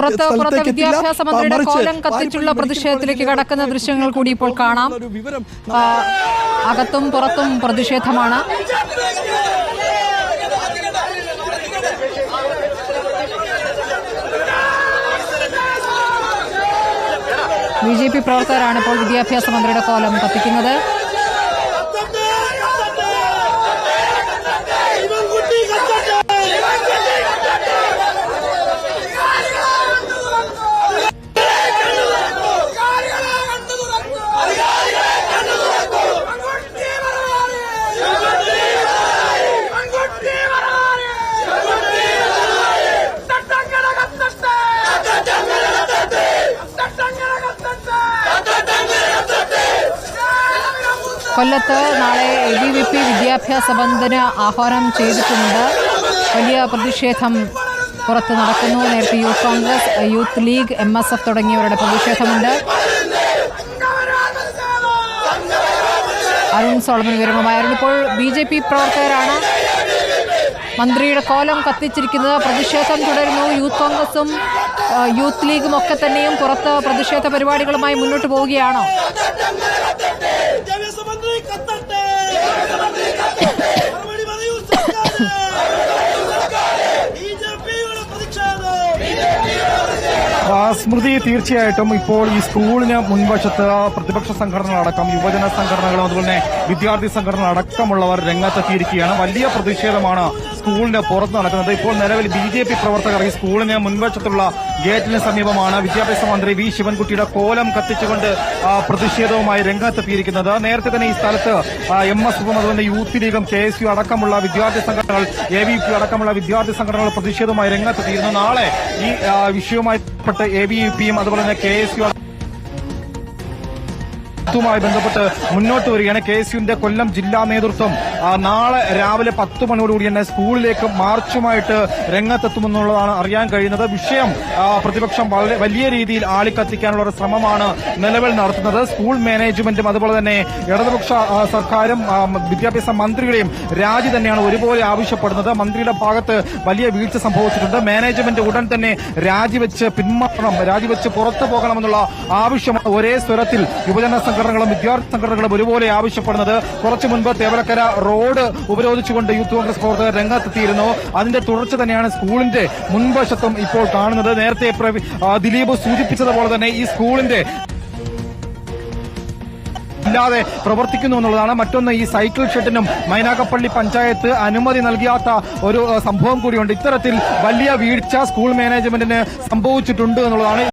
പുറത്തെ വിദ്യാഭ്യാസ മന്ത്രിയുടെ കോലം കത്തിച്ചുള്ള പ്രതിഷേധത്തിലേക്ക് കടക്കുന്ന ദൃശ്യങ്ങൾ കൂടി ഇപ്പോൾ കാണാം. അകത്തും പുറത്തും പ്രതിഷേധമാണ്. BJP പ്രവർത്തകരാണ് ഇപ്പോൾ വിദ്യാഭ്യാസ മന്ത്രിയുടെ കോലം കത്തിക്കുന്നത്. കൊല്ലത്ത് നാളെ ABVP വിദ്യാഭ്യാസ ബന്ദിന് ആഹ്വാനം ചെയ്തിട്ടുണ്ട്. വലിയ പ്രതിഷേധം പുറത്ത് നടക്കുന്നു. നേരത്തെ youth Congress, youth league, MSF തുടങ്ങിയവരുടെ പ്രതിഷേധമുണ്ട്. അരുൺ സോളമൻ വിവരങ്ങളുമായി. അരുൺ, ഇപ്പോൾ BJP പ്രവർത്തകരാണ് മന്ത്രിയുടെ കോലം കത്തിച്ചിരിക്കുന്നത്. പ്രതിഷേധം തുടരുന്നു. യൂത്ത് കോൺഗ്രസും യൂത്ത് ലീഗും ഒക്കെ തന്നെയും പുറത്ത് പ്രതിഷേധ പരിപാടികളുമായി മുന്നോട്ട് പോവുകയാണോ? സ്മൃതി, തീർച്ചയായിട്ടും ഇപ്പോൾ ഈ സ്കൂളിന് മുൻവശത്ത് പ്രതിപക്ഷ സംഘടനകളടക്കം യുവജന സംഘടനകളും അതുപോലെ വിദ്യാർത്ഥി സംഘടനകൾ അടക്കമുള്ളവർ രംഗത്തെത്തിയിരിക്കുകയാണ്. വലിയ പ്രതിഷേധമാണ് സ്കൂളിന് പുറത്ത് നടക്കുന്നത്. ഇപ്പോൾ നിലവിൽ BJP പ്രവർത്തകർ ഈ സ്കൂളിന് മുൻവശത്തുള്ള ഗേറ്റിന് സമീപമാണ് വിദ്യാഭ്യാസ മന്ത്രി V ശിവൻകുട്ടിയുടെ കോലം കത്തിച്ചുകൊണ്ട് പ്രതിഷേധവുമായി രംഗത്തെത്തിയിരിക്കുന്നത്. നേരത്തെ തന്നെ ഈ സ്ഥലത്ത് MSF അതുപോലെ യൂത്ത് ലീഗും KSU അടക്കമുള്ള വിദ്യാർത്ഥി സംഘടനകൾ, ABVP അടക്കമുള്ള വിദ്യാർത്ഥി സംഘടനകൾ പ്രതിഷേധവുമായി രംഗത്തെത്തിയിരുന്നു. നാളെ ഈ വിഷയവുമായി ABVPയും അതുപോലെ തന്നെ KSU ുമായി ബന്ധപ്പെട്ട് മുന്നോട്ട് വരികയാണ്. KSUവിന്റെ കൊല്ലം ജില്ലാ നേതൃത്വം നാളെ രാവിലെ 10 മണിയോടുകൂടി തന്നെ സ്കൂളിലേക്ക് മാർച്ചുമായിട്ട് രംഗത്തെത്തുമെന്നുള്ളതാണ് അറിയാൻ കഴിയുന്നത്. വിഷയം പ്രതിപക്ഷം വളരെ വലിയ രീതിയിൽ ആളിക്കത്തിക്കാനുള്ള ഒരു ശ്രമമാണ് നിലവിൽ നടത്തുന്നത്. സ്കൂൾ മാനേജ്മെന്റും അതുപോലെ തന്നെ ഇടതുപക്ഷ സർക്കാരും വിദ്യാഭ്യാസ മന്ത്രിയുടെയും രാജി തന്നെയാണ് ഒരുപോലെ ആവശ്യപ്പെടുന്നത്. മന്ത്രിയുടെ ഭാഗത്ത് വലിയ വീഴ്ച സംഭവിച്ചിട്ടുണ്ട്. മാനേജ്മെന്റ് ഉടൻ തന്നെ രാജിവെച്ച് പിന്മാറണം, രാജിവെച്ച് പുറത്തു പോകണമെന്നുള്ള ആവശ്യമാണ് ഒരേ സ്വരത്തിൽ യുവജന സംഘടനകളും വിദ്യാർത്ഥി സംഘടനകളും ഒരുപോലെ ആവശ്യപ്പെടുന്നത്. കുറച്ചു മുൻപ് തേവലക്കര റോഡ് ഉപരോധിച്ചുകൊണ്ട് യൂത്ത് കോൺഗ്രസ് പ്രവർത്തകർ രംഗത്തെത്തിയിരുന്നു. അതിന്റെ തുടർച്ച തന്നെയാണ് സ്കൂളിന്റെ മുൻവശത്തും ഇപ്പോൾ കാണുന്നത്. നേരത്തെ ദിലീപ് സൂചിപ്പിച്ചതുപോലെ തന്നെ ഈ സ്കൂളിന്റെ ഇല്ലാതെ പ്രവർത്തിക്കുന്നു എന്നുള്ളതാണ്. മറ്റൊന്ന്, ഈ സൈക്കിൾ ഷെഡിനും മൈനാഗപ്പള്ളി പഞ്ചായത്ത് അനുമതി നൽകാത്ത ഒരു സംഭവം കൂടിയുണ്ട്. ഇത്തരത്തിൽ വലിയ വീഴ്ച സ്കൂൾ മാനേജ്മെന്റിന് സംഭവിച്ചിട്ടുണ്ട് എന്നുള്ളതാണ്.